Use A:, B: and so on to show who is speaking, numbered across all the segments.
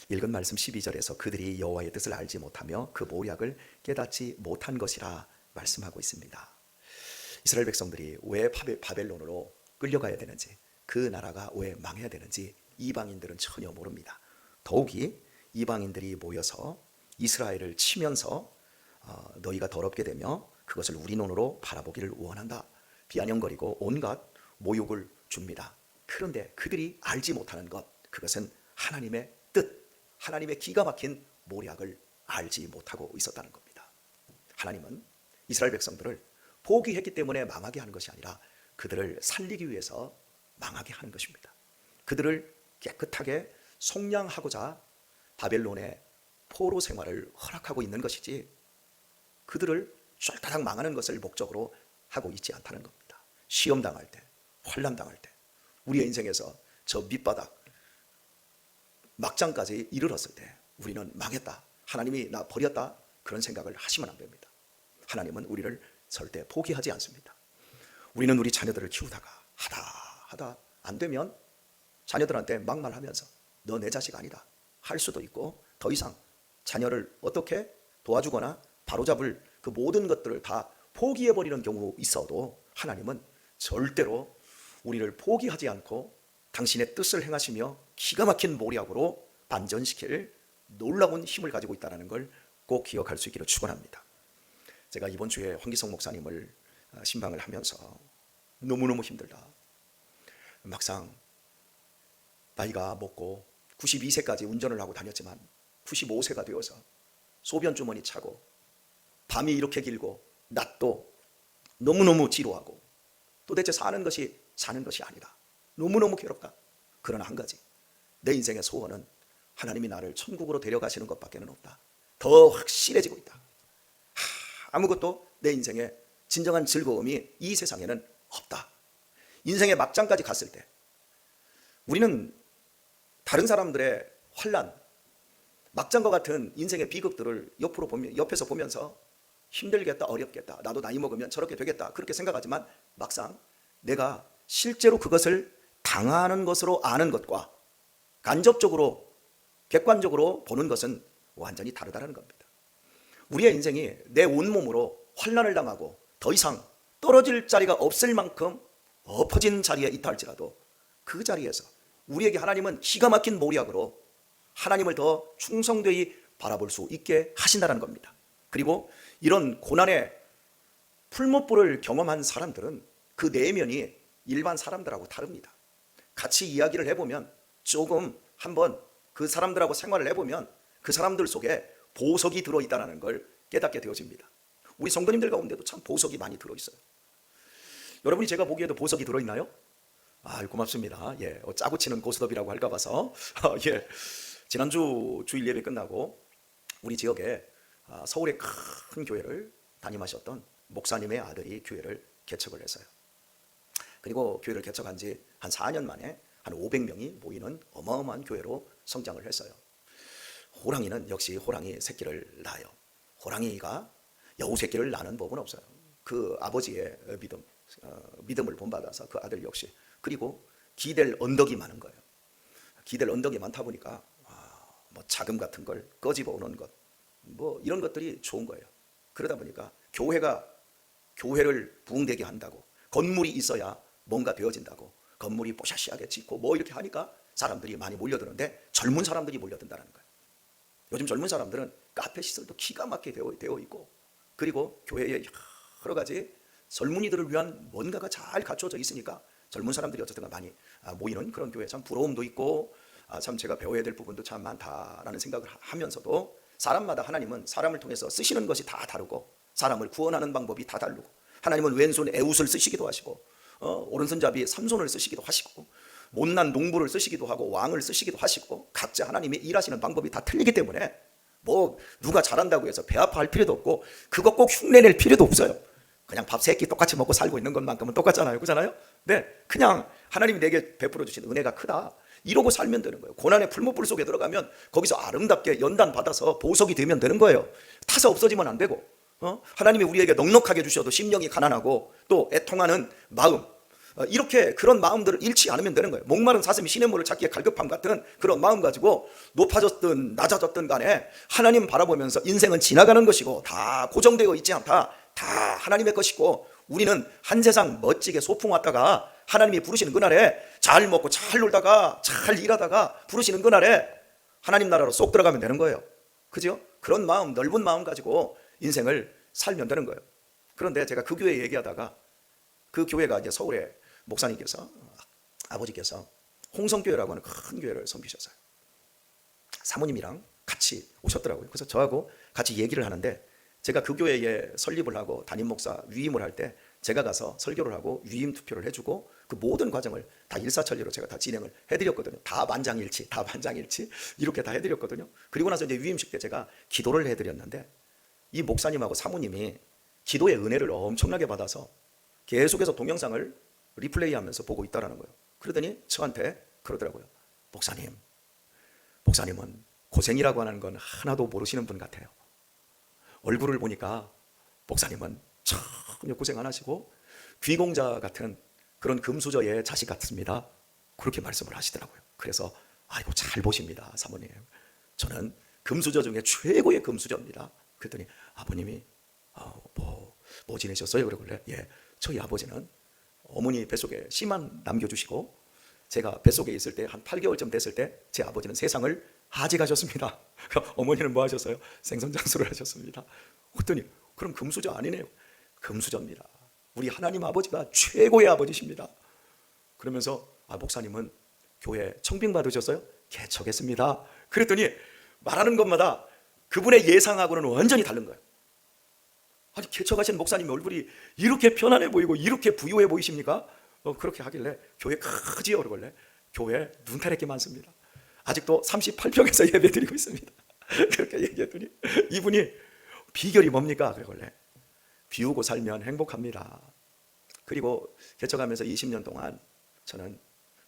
A: 읽은 말씀 12절에서 그들이 여호와의 뜻을 알지 못하며 그 모략을 깨닫지 못한 것이라 말씀하고 있습니다. 이스라엘 백성들이 왜 바벨론으로 끌려가야 되는지, 그 나라가 왜 망해야 되는지 이방인들은 전혀 모릅니다. 더욱이 이방인들이 모여서 이스라엘을 치면서 너희가 더럽게 되며 그것을 우리 눈으로 바라보기를 원한다, 비아냥거리고 온갖 모욕을 줍니다. 그런데 그들이 알지 못하는 것, 그것은 하나님의 뜻, 하나님의 기가 막힌 모략을 알지 못하고 있었다는 겁니다. 하나님은 이스라엘 백성들을 포기했기 때문에 망하게 하는 것이 아니라 그들을 살리기 위해서 망하게 하는 것입니다. 그들을 깨끗하게 속량하고자 바벨론의 포로 생활을 허락하고 있는 것이지, 그들을 쫄딱 망하는 것을 목적으로 하고 있지 않다는 겁니다. 시험 당할 때, 환난 당할 때, 우리의 인생에서 저 밑바닥 막장까지 이르렀을 때 우리는 망했다, 하나님이 나 버렸다, 그런 생각을 하시면 안 됩니다. 하나님은 우리를 절대 포기하지 않습니다. 우리는 우리 자녀들을 키우다가 하다 안 되면 자녀들한테 막말하면서 너 내 자식 아니다 할 수도 있고, 더 이상 자녀를 어떻게 도와주거나 바로잡을 그 모든 것들을 다 포기해버리는 경우 있어도 하나님은 절대로 우리를 포기하지 않고 당신의 뜻을 행하시며 기가 막힌 모략으로 반전시킬 놀라운 힘을 가지고 있다는 걸 꼭 기억할 수 있기를 축원합니다. 제가 이번 주에 황기성 목사님을 신방을 하면서 너무너무 힘들다, 막상 나이가 먹고 92세까지 운전을 하고 다녔지만 95세가 되어서 소변 주머니 차고 밤이 이렇게 길고 낮도 너무너무 지루하고 도대체 사는 것이 아니다, 너무너무 괴롭다. 그러나 한 가지, 내 인생의 소원은 하나님이 나를 천국으로 데려가시는 것밖에는 없다. 더 확실해지고 있다. 아무것도 내 인생의 진정한 즐거움이 이 세상에는 없다. 인생의 막장까지 갔을 때 우리는 다른 사람들의 환난, 막장과 같은 인생의 비극들을 옆에서 보면서 힘들겠다, 어렵겠다, 나도 나이 먹으면 저렇게 되겠다, 그렇게 생각하지만 막상 내가 실제로 그것을 당하는 것으로 아는 것과 간접적으로 객관적으로 보는 것은 완전히 다르다는 겁니다. 우리의 인생이 내 온몸으로 환난을 당하고 더 이상 떨어질 자리가 없을 만큼 엎어진 자리에 있다 할지라도 그 자리에서 우리에게 하나님은 기가 막힌 모략으로 하나님을 더 충성되이 바라볼 수 있게 하신다는 겁니다. 그리고 이런 고난의 풀무불을 경험한 사람들은 그 내면이 일반 사람들하고 다릅니다. 같이 이야기를 해보면, 조금 한번 그 사람들하고 생활을 해보면 그 사람들 속에 보석이 들어있다는 걸 깨닫게 되어집니다. 우리 성도님들 가운데도 참 보석이 많이 들어있어요. 여러분이 제가 보기에도 보석이 들어있나요? 고맙습니다. 짜고 치는 고스톱이라고 할까 봐서. 지난주 주일 예배 끝나고 우리 지역에 서울의 큰 교회를 담임하셨던 목사님의 아들이 교회를 개척을 했어요. 그리고 교회를 개척한 지 한 4년 만에 한 500명이 모이는 어마어마한 교회로 성장을 했어요. 호랑이는 역시 호랑이 새끼를 낳아요. 호랑이가 여우 새끼를 낳는 법은 없어요. 그 아버지의 믿음을 본받아서 그 아들 역시. 그리고 기댈 언덕이 많은 거예요. 기댈 언덕이 많다 보니까 자금 같은 걸 꺼집어 오는 것, 이런 것들이 좋은 거예요. 그러다 보니까 교회를 부흥되게 한다고, 건물이 있어야 뭔가 되어진다고, 건물이 뽀샤시하게 짓고 이렇게 하니까 사람들이 많이 몰려드는데 젊은 사람들이 몰려든다는 거예요. 요즘 젊은 사람들은 카페 시설도 기가 막히게 되어 있고, 그리고 교회에 여러 가지 젊은이들을 위한 뭔가가 잘 갖춰져 있으니까 젊은 사람들이 어쨌든 많이 모이는 그런 교회, 참 부러움도 있고, 참 제가 배워야 될 부분도 참 많다라는 생각을 하면서도, 사람마다 하나님은 사람을 통해서 쓰시는 것이 다 다르고 사람을 구원하는 방법이 다 다르고, 하나님은 왼손 에웃을 쓰시기도 하시고 오른손잡이 삼손을 쓰시기도 하시고, 못난 농부를 쓰시기도 하고 왕을 쓰시기도 하시고, 각자 하나님이 일하시는 방법이 다 틀리기 때문에 누가 잘한다고 해서 배 아파할 필요도 없고, 그거 꼭 흉내낼 필요도 없어요. 그냥 밥 세 끼 똑같이 먹고 살고 있는 것만큼은 똑같잖아요. 그렇잖아요? 네, 그냥 하나님이 내게 베풀어 주신 은혜가 크다, 이러고 살면 되는 거예요. 고난의 풀무불 속에 들어가면 거기서 아름답게 연단 받아서 보석이 되면 되는 거예요. 타서 없어지면 안 되고, 하나님이 우리에게 넉넉하게 주셔도 심령이 가난하고 또 애통하는 마음, 이렇게 그런 마음들을 잃지 않으면 되는 거예요. 목마른 사슴이 시냇물을 찾기에 갈급함 같은 그런 마음 가지고 높아졌든 낮아졌든 간에 하나님 바라보면서 인생은 지나가는 것이고 다 고정되어 있지 않다. 다 하나님의 것이고 우리는 한 세상 멋지게 소풍 왔다가 하나님이 부르시는 그날에 잘 먹고 잘 놀다가 잘 일하다가 부르시는 그날에 하나님 나라로 쏙 들어가면 되는 거예요. 그죠? 그런 마음, 넓은 마음 가지고 인생을 살면 되는 거예요. 그런데 제가 그 교회 얘기하다가 그 교회가 이제 서울에 목사님께서 아버지께서 홍성교회라고 하는 큰 교회를 섬기셨어요. 사모님이랑 같이 오셨더라고요. 그래서 저하고 같이 얘기를 하는데 제가 그 교회에 설립을 하고 담임 목사 위임을 할 때 제가 가서 설교를 하고 위임 투표를 해주고 그 모든 과정을 다 일사천리로 제가 다 진행을 해드렸거든요. 다 만장일치 이렇게 다 해드렸거든요. 그리고 나서 이제 위임식 때 제가 기도를 해드렸는데 이 목사님하고 사모님이 기도의 은혜를 엄청나게 받아서 계속해서 동영상을 리플레이하면서 보고 있다라는 거예요. 그러더니 저한테 그러더라고요. 목사님은 고생이라고 하는 건 하나도 모르시는 분 같아요. 얼굴을 보니까 목사님은 전혀 고생 안 하시고 귀공자 같은 그런 금수저의 자식 같습니다. 그렇게 말씀을 하시더라고요. 그래서 아이고 잘 보십니다, 사모님. 저는 금수저 중에 최고의 금수저입니다. 그랬더니 아버님이 뭐 지내셨어요? 그러길래 예, 저희 아버지는 어머니 뱃속에 씨만 남겨주시고 제가 뱃속에 있을 때 한 8개월쯤 됐을 때 제 아버지는 세상을 하직하셨습니다. 어머니는 뭐 하셨어요? 생선장수를 하셨습니다. 그랬더니 그럼 금수저 아니네요. 금수저입니다. 우리 하나님 아버지가 최고의 아버지십니다. 그러면서 목사님은 교회 청빙 받으셨어요? 개척했습니다. 그랬더니 말하는 것마다 그분의 예상하고는 완전히 다른 거예요. 아니 개척하신 목사님 얼굴이 이렇게 편안해 보이고 이렇게 부유해 보이십니까? 그렇게 하길래 교회 크지요? 그러길래 교회 눈타래게 많습니다. 아직도 38평에서 예배드리고 있습니다. 그렇게 얘기했더니 이분이 비결이 뭡니까? 그러길래 비우고 살면 행복합니다. 그리고 개척하면서 20년 동안 저는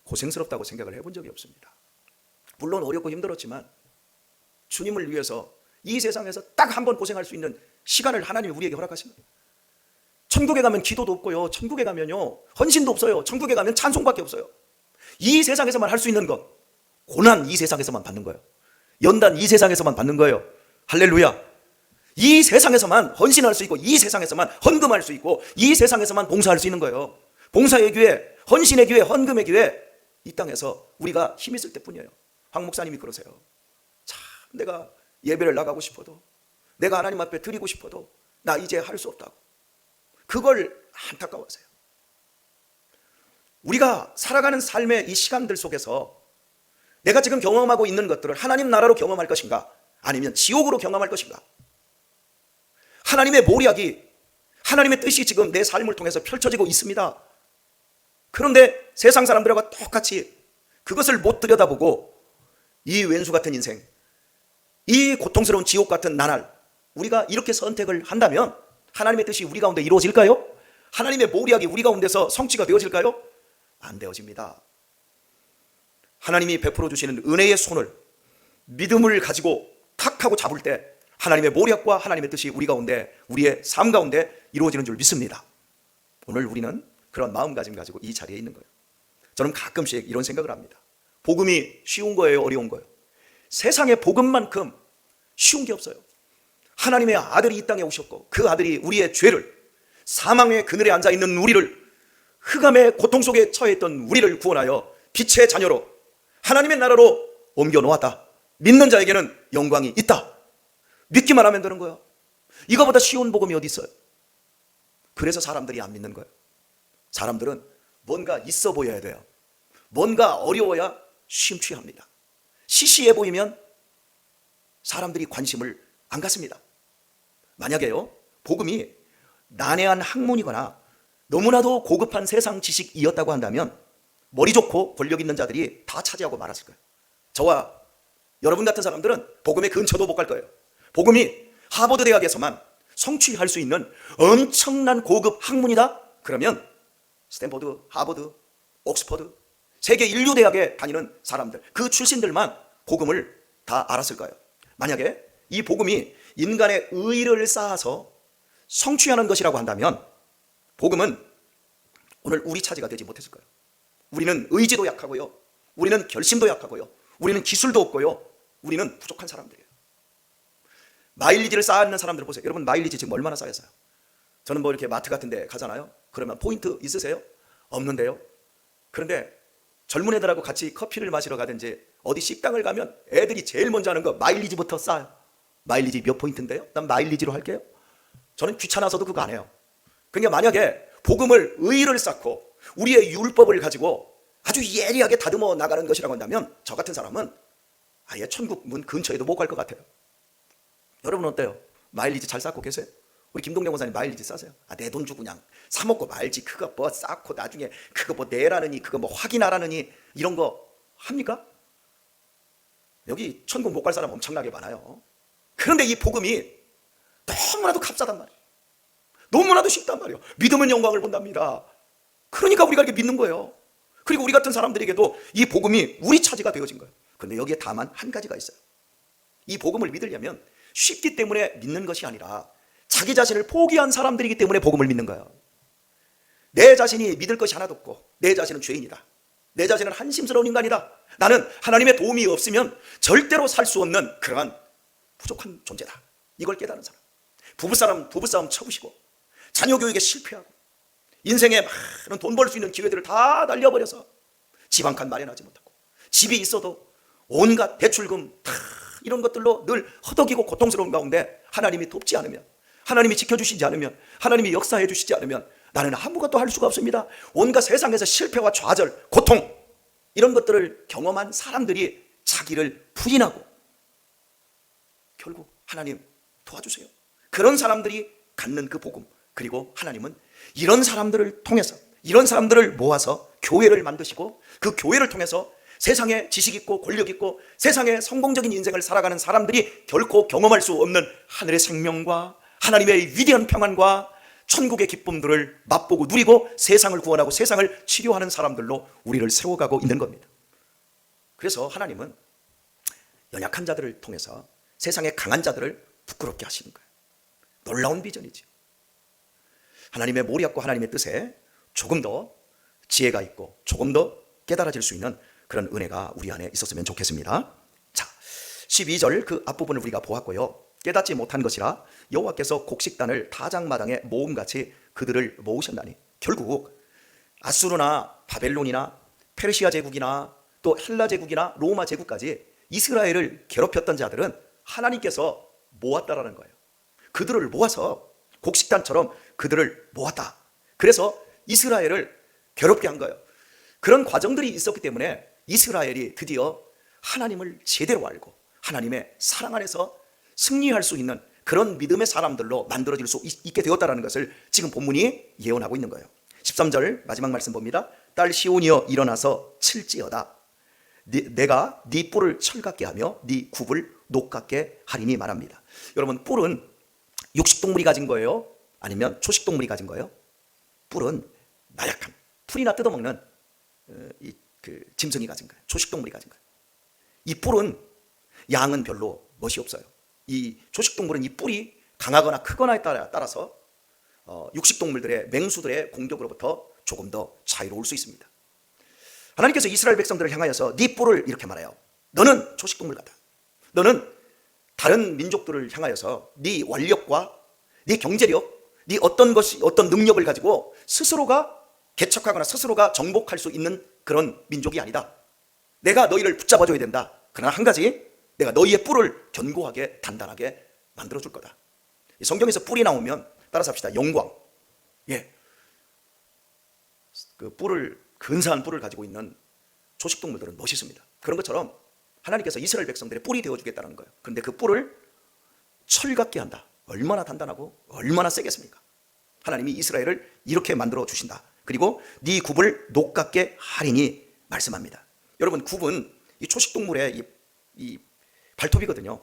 A: 고생스럽다고 생각을 해본 적이 없습니다. 물론 어렵고 힘들었지만 주님을 위해서 이 세상에서 딱 한 번 고생할 수 있는 시간을 하나님이 우리에게 허락하십니다. 천국에 가면 기도도 없고요. 천국에 가면요 헌신도 없어요. 천국에 가면 찬송밖에 없어요. 이 세상에서만 할 수 있는 것, 고난 이 세상에서만 받는 거예요. 연단 이 세상에서만 받는 거예요. 할렐루야. 이 세상에서만 헌신할 수 있고 이 세상에서만 헌금할 수 있고 이 세상에서만 봉사할 수 있는 거예요. 봉사의 기회, 헌신의 기회, 헌금의 기회, 이 땅에서 우리가 힘 있을 때뿐이에요. 황 목사님이 그러세요. 참 내가 예배를 나가고 싶어도 내가 하나님 앞에 드리고 싶어도 나 이제 할 수 없다고. 그걸 안타까워하세요. 우리가 살아가는 삶의 이 시간들 속에서 내가 지금 경험하고 있는 것들을 하나님 나라로 경험할 것인가 아니면 지옥으로 경험할 것인가. 하나님의 모략이 하나님의 뜻이 지금 내 삶을 통해서 펼쳐지고 있습니다. 그런데 세상 사람들과 똑같이 그것을 못 들여다보고 이 왼수 같은 인생, 이 고통스러운 지옥 같은 나날 우리가 이렇게 선택을 한다면 하나님의 뜻이 우리 가운데 이루어질까요? 하나님의 모략이 우리 가운데서 성취가 되어질까요? 안 되어집니다. 하나님이 베풀어 주시는 은혜의 손을 믿음을 가지고 탁 하고 잡을 때 하나님의 모략과 하나님의 뜻이 우리 가운데, 우리의 삶 가운데 이루어지는 줄 믿습니다. 오늘 우리는 그런 마음가짐 가지고 이 자리에 있는 거예요. 저는 가끔씩 이런 생각을 합니다. 복음이 쉬운 거예요? 어려운 거예요? 세상에 복음만큼 쉬운 게 없어요. 하나님의 아들이 이 땅에 오셨고 그 아들이 우리의 죄를, 사망의 그늘에 앉아있는 우리를, 흑암의 고통 속에 처해있던 우리를 구원하여 빛의 자녀로 하나님의 나라로 옮겨 놓았다. 믿는 자에게는 영광이 있다. 믿기만 하면 되는 거야. 이거보다 쉬운 복음이 어디 있어요? 그래서 사람들이 안 믿는 거예요. 사람들은 뭔가 있어 보여야 돼요. 뭔가 어려워야 심취합니다. 시시해 보이면 사람들이 관심을 안 갖습니다. 만약에요, 복음이 난해한 학문이거나 너무나도 고급한 세상 지식이었다고 한다면 머리 좋고 권력 있는 자들이 다 차지하고 말았을 거예요. 저와 여러분 같은 사람들은 복음의 근처도 못 갈 거예요. 복음이 하버드 대학에서만 성취할 수 있는 엄청난 고급 학문이다? 그러면 스탠포드, 하버드, 옥스퍼드, 세계 인류 대학에 다니는 사람들, 그 출신들만 복음을 다 알았을 거예요. 만약에 이 복음이 인간의 의를 쌓아서 성취하는 것이라고 한다면 복음은 오늘 우리 차지가 되지 못했을까요? 우리는 의지도 약하고요, 우리는 결심도 약하고요, 우리는 기술도 없고요, 우리는 부족한 사람들이에요. 마일리지를 쌓는 사람들 보세요. 여러분 마일리지 지금 얼마나 쌓였어요? 저는 뭐 이렇게 마트 같은 데 가잖아요. 그러면 포인트 있으세요? 없는데요. 그런데 젊은 애들하고 같이 커피를 마시러 가든지 어디 식당을 가면 애들이 제일 먼저 하는 거 마일리지부터 쌓아요. 마일리지 몇 포인트인데요? 난 마일리지로 할게요. 저는 귀찮아서도 그거 안 해요. 그러니까 만약에 복음을, 의의를 쌓고 우리의 율법을 가지고 아주 예리하게 다듬어 나가는 것이라고 한다면 저 같은 사람은 아예 천국 문 근처에도 못 갈 것 같아요. 여러분 어때요? 마일리지 잘 쌓고 계세요? 우리 김동영 권사님 마일리지 싸세요? 내 돈 주고 그냥 사 먹고 말지. 그거 뭐 쌓고 나중에 그거 뭐 내라느니 그거 뭐 확인하라느니 이런 거 합니까? 여기 천국 못 갈 사람 엄청나게 많아요. 그런데 이 복음이 너무나도 값싸단 말이에요. 너무나도 쉽단 말이에요. 믿으면 영광을 본답니다. 그러니까 우리가 이렇게 믿는 거예요. 그리고 우리 같은 사람들에게도 이 복음이 우리 차지가 되어진 거예요. 그런데 여기에 다만 한 가지가 있어요. 이 복음을 믿으려면 쉽기 때문에 믿는 것이 아니라 자기 자신을 포기한 사람들이기 때문에 복음을 믿는 거예요. 내 자신이 믿을 것이 하나도 없고 내 자신은 죄인이다, 내 자신은 한심스러운 인간이다, 나는 하나님의 도움이 없으면 절대로 살 수 없는 그러한 부족한 존재다, 이걸 깨달은 사람. 부부싸움 쳐부시고 자녀 교육에 실패하고 인생에 많은 돈 벌 수 있는 기회들을 다 날려버려서 집 한 칸 마련하지 못하고 집이 있어도 온갖 대출금 다 이런 것들로 늘 허덕이고 고통스러운 가운데 하나님이 돕지 않으면, 하나님이 지켜주시지 않으면, 하나님이 역사해 주시지 않으면 나는 아무것도 할 수가 없습니다. 온갖 세상에서 실패와 좌절, 고통 이런 것들을 경험한 사람들이 자기를 부인하고 결국 하나님 도와주세요, 그런 사람들이 갖는 그 복음, 그리고 하나님은 이런 사람들을 통해서, 이런 사람들을 모아서 교회를 만드시고 그 교회를 통해서 세상에 지식 있고 권력 있고 세상에 성공적인 인생을 살아가는 사람들이 결코 경험할 수 없는 하늘의 생명과 하나님의 위대한 평안과 천국의 기쁨들을 맛보고 누리고 세상을 구원하고 세상을 치료하는 사람들로 우리를 세워가고 있는 겁니다. 그래서 하나님은 연약한 자들을 통해서 세상의 강한 자들을 부끄럽게 하시는 거예요. 놀라운 비전이죠. 하나님의 모략과 하나님의 뜻에 조금 더 지혜가 있고 조금 더 깨달아질 수 있는 그런 은혜가 우리 안에 있었으면 좋겠습니다. 자, 12절 그 앞부분을 우리가 보았고요. 깨닫지 못한 것이라 여호와께서 곡식단을 타작마당에 모음같이 그들을 모으셨나니, 결국 아수르나 바벨론이나 페르시아 제국이나 또 헬라 제국이나 로마 제국까지 이스라엘을 괴롭혔던 자들은 하나님께서 모았다라는 거예요. 그들을 모아서 곡식단처럼 그들을 모았다. 그래서 이스라엘을 괴롭게 한 거예요. 그런 과정들이 있었기 때문에 이스라엘이 드디어 하나님을 제대로 알고 하나님의 사랑 안에서 승리할 수 있는 그런 믿음의 사람들로 만들어질 수 있게 되었다는 것을 지금 본문이 예언하고 있는 거예요. 13절 마지막 말씀 봅니다. 딸 시온이여 일어나서 칠지어다. 내가 네 뿔을 철같게 하며 네 굽을 녹같게 하리니 말합니다. 여러분, 뿔은 육식동물이 가진 거예요? 아니면 초식동물이 가진 거예요? 뿔은 나약한, 풀이나 뜯어먹는 짐승이 가진 거예요. 초식동물이 가진 거예요. 이 뿔은, 양은 별로 멋이 없어요. 이 초식동물은 이 뿔이 강하거나 크거나에 따라서 육식동물들의, 맹수들의 공격으로부터 조금 더 자유로울 수 있습니다. 하나님께서 이스라엘 백성들을 향하여서 네 뿔을 이렇게 말해요. 너는 초식동물 같다. 너는 다른 민족들을 향하여서 네 원력과 네 경제력, 네 어떤 능력을 가지고 스스로가 개척하거나 스스로가 정복할 수 있는 그런 민족이 아니다. 내가 너희를 붙잡아줘야 된다. 그러나 한 가지, 내가 너희의 뿔을 견고하게 단단하게 만들어줄 거다. 성경에서 뿔이 나오면 따라서 합시다. 영광. 예, 그 근사한 뿔을 가지고 있는 초식동물들은 멋있습니다. 그런 것처럼 하나님께서 이스라엘 백성들의 뿔이 되어주겠다는 거예요. 그런데 그 뿔을 철같게 한다. 얼마나 단단하고 얼마나 세겠습니까? 하나님이 이스라엘을 이렇게 만들어 주신다. 그리고 네 굽을 녹같게 하리니 말씀합니다. 여러분, 굽은 이 초식동물의 이 발톱이거든요.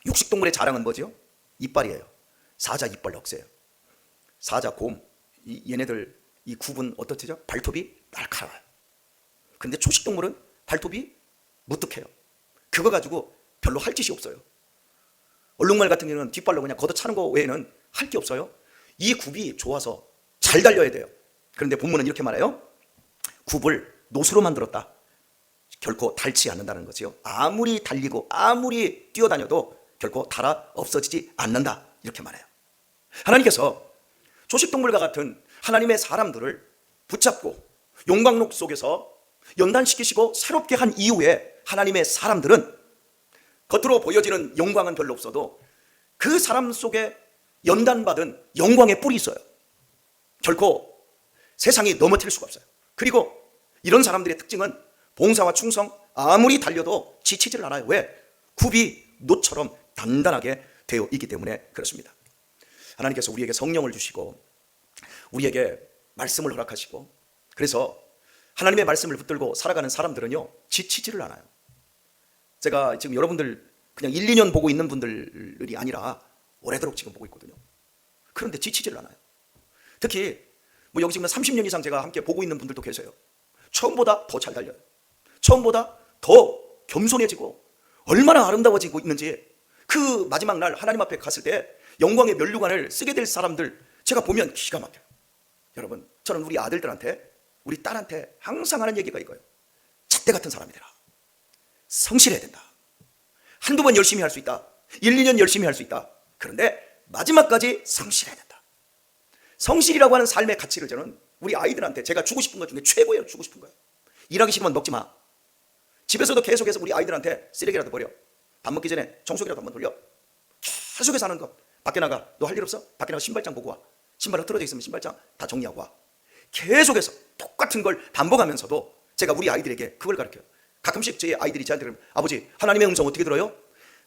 A: 육식동물의 자랑은 뭐죠? 이빨이에요. 사자 이빨 억세요. 사자, 곰, 얘네들 이 굽은 어떻죠? 발톱이 날카로워요. 근데 초식동물은 발톱이 무뚝해요. 그거 가지고 별로 할 짓이 없어요. 얼룩말 같은 경우는 뒷발로 그냥 걷어차는 거 외에는 할 게 없어요. 이 굽이 좋아서 잘 달려야 돼요. 그런데 본문은 이렇게 말해요. 굽을 노수로 만들었다. 결코 닳지 않는다는 거지요. 아무리 달리고 아무리 뛰어다녀도 결코 닳아 없어지지 않는다, 이렇게 말해요. 하나님께서 초식동물과 같은 하나님의 사람들을 붙잡고 용광록 속에서 연단시키시고 새롭게 한 이후에 하나님의 사람들은 겉으로 보여지는 영광은 별로 없어도 그 사람 속에 연단받은 영광의 뿔이 있어요. 결코 세상이 넘어뜨릴 수가 없어요. 그리고 이런 사람들의 특징은 봉사와 충성, 아무리 달려도 지치지를 않아요. 왜? 굽이 노처럼 단단하게 되어 있기 때문에 그렇습니다. 하나님께서 우리에게 성령을 주시고 우리에게 말씀을 허락하시고, 그래서 하나님의 말씀을 붙들고 살아가는 사람들은요, 지치지를 않아요. 제가 지금 여러분들 그냥 1, 2년 보고 있는 분들이 아니라 오래도록 지금 보고 있거든요. 그런데 지치지를 않아요. 특히 뭐 여기 지금 30년 이상 제가 함께 보고 있는 분들도 계세요. 처음보다 더 잘 달려요. 처음보다 더 겸손해지고 얼마나 아름다워지고 있는지, 그 마지막 날 하나님 앞에 갔을 때 영광의 면류관을 쓰게 될 사람들 제가 보면 기가 막혀요. 여러분, 저는 우리 아들들한테, 우리 딸한테 항상 하는 얘기가 이거예요. 잣대 같은 사람이 되라. 성실해야 된다. 한두 번 열심히 할 수 있다. 1, 2년 열심히 할 수 있다. 그런데 마지막까지 성실해야 된다. 성실이라고 하는 삶의 가치를 저는 우리 아이들한테 제가 주고 싶은 것 중에 최고예요. 주고 싶은 거예요. 일하기 싫으면 먹지 마. 집에서도 계속해서 우리 아이들한테 쓰레기라도 버려. 밥 먹기 전에 청소기라도 한번 돌려. 계속해서 하는 거. 밖에 나가. 너 할 일 없어? 밖에 나가 신발장 보고 와. 신발 흐트러져 있으면 신발장 다 정리하고 와. 계속해서 똑같은 걸 반복하면서도 제가 우리 아이들에게 그걸 가르쳐요. 가끔씩 제 아이들이 저한테 그러면, 아버지, 하나님의 음성 어떻게 들어요?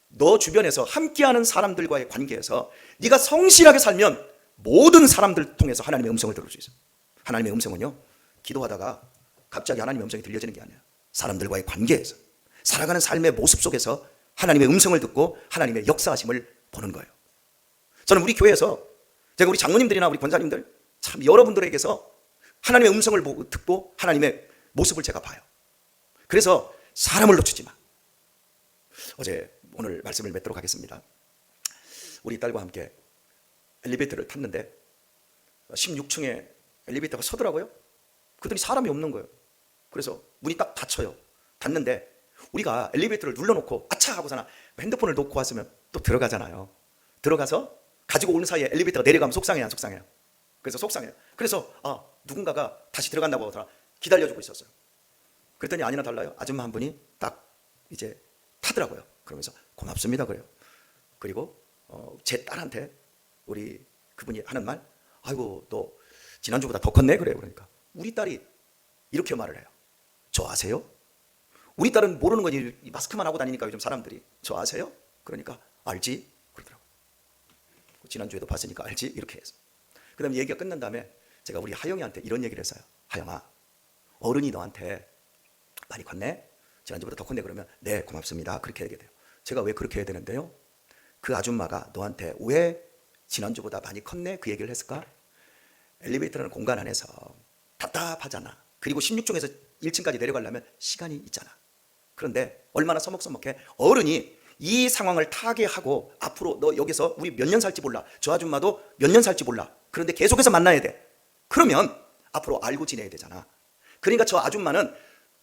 A: 너 주변에서 함께하는 사람들과의 관계에서 네가 성실하게 살면 모든 사람들 통해서 하나님의 음성을 들을 수 있어요. 하나님의 음성은요, 기도하다가 갑자기 하나님의 음성이 들려지는 게 아니에요. 사람들과의 관계에서, 살아가는 삶의 모습 속에서 하나님의 음성을 듣고 하나님의 역사하심을 보는 거예요. 저는 우리 교회에서 제가 우리 장로님들이나 우리 권사님들, 참 여러분들에게서 하나님의 음성을 듣고 하나님의 모습을 제가 봐요. 그래서 사람을 놓치지 마. 오늘 말씀을 맺도록 하겠습니다. 우리 딸과 함께 엘리베이터를 탔는데 16층에 엘리베이터가 서더라고요. 그랬더니 사람이 없는 거예요. 그래서 문이 딱 닫혀요. 닫는데 우리가 엘리베이터를 눌러놓고 아차 하고서나 핸드폰을 놓고 왔으면 또 들어가잖아요. 들어가서 가지고 오는 사이에 엘리베이터가 내려가면 속상해요, 안 속상해요? 그래서 속상해요. 그래서 누군가가 다시 들어간다고 하더라. 기다려주고 있었어요. 그랬더니 아니나 달라요. 아줌마 한 분이 딱 이제 타더라고요. 그러면서 고맙습니다 그래요. 그리고 제 딸한테 우리 그분이 하는 말, 아이고 너 지난주보다 더 컸네 그래요. 그러니까 우리 딸이 이렇게 말을 해요. 저 아세요? 우리 딸은 모르는 거지. 마스크만 하고 다니니까 요즘 사람들이 저 아세요? 그러니까 알지? 그러더라고요. 지난주에도 봤으니까 알지? 이렇게 해서. 그 다음에 얘기가 끝난 다음에 제가 우리 하영이한테 이런 얘기를 했어요. 하영아, 어른이 너한테 많이 컸네? 지난주보다 더 컸네? 그러면 네 고맙습니다 그렇게 얘기해야 돼요. 제가 왜 그렇게 해야 되는데요? 그 아줌마가 너한테 왜 지난주보다 많이 컸네? 그 얘기를 했을까? 엘리베이터라는 공간 안에서 답답하잖아. 그리고 16층에서 1층까지 내려가려면 시간이 있잖아. 그런데 얼마나 서먹서먹해. 어른이 이 상황을 타개하고 앞으로 너 여기서 우리 몇 년 살지 몰라. 저 아줌마도 몇 년 살지 몰라. 그런데 계속해서 만나야 돼. 그러면 앞으로 알고 지내야 되잖아. 그러니까 저 아줌마는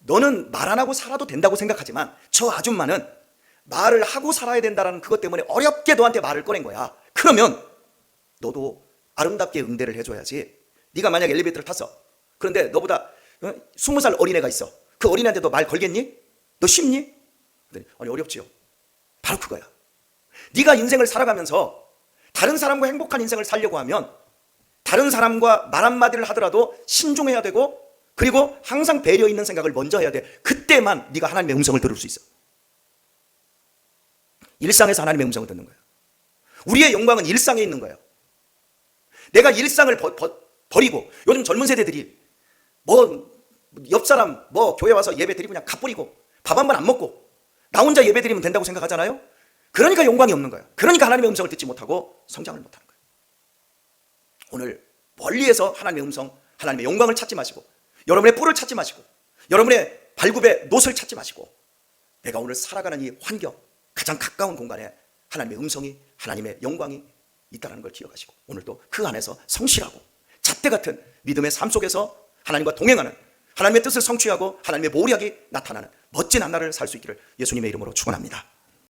A: 너는 말 안 하고 살아도 된다고 생각하지만 저 아줌마는 말을 하고 살아야 된다는 그것 때문에 어렵게 너한테 말을 꺼낸 거야. 그러면 너도 아름답게 응대를 해줘야지. 네가 만약 엘리베이터를 탔어. 그런데 너보다 20살 어린애가 있어. 그 어린애한테 너 말 걸겠니? 너 쉽니? 아니 어렵지요. 바로 그거야. 네가 인생을 살아가면서 다른 사람과 행복한 인생을 살려고 하면 다른 사람과 말 한마디를 하더라도 신중해야 되고, 그리고 항상 배려 있는 생각을 먼저 해야 돼. 그때만 네가 하나님의 음성을 들을 수 있어. 일상에서 하나님의 음성을 듣는 거예요. 우리의 영광은 일상에 있는 거예요. 내가 일상을 버리고, 요즘 젊은 세대들이 옆 사람 교회 와서 예배 드리고 그냥 갚버리고 밥 한 번 안 먹고 나 혼자 예배 드리면 된다고 생각하잖아요. 그러니까 영광이 없는 거예요. 그러니까 하나님의 음성을 듣지 못하고 성장을 못하는 거예요. 오늘 멀리에서 하나님의 음성, 하나님의 영광을 찾지 마시고, 여러분의 뿔을 찾지 마시고, 여러분의 발굽의 노를 찾지 마시고, 내가 오늘 살아가는 이 환경, 가장 가까운 공간에 하나님의 음성이, 하나님의 영광이 있다는 걸 기억하시고, 오늘도 그 안에서 성실하고 잣대 막대 같은 믿음의 삶 속에서 하나님과 동행하는, 하나님의 뜻을 성취하고 하나님의 모략이 나타나는 멋진 한 날을 살 수 있기를 예수님의 이름으로 축원합니다.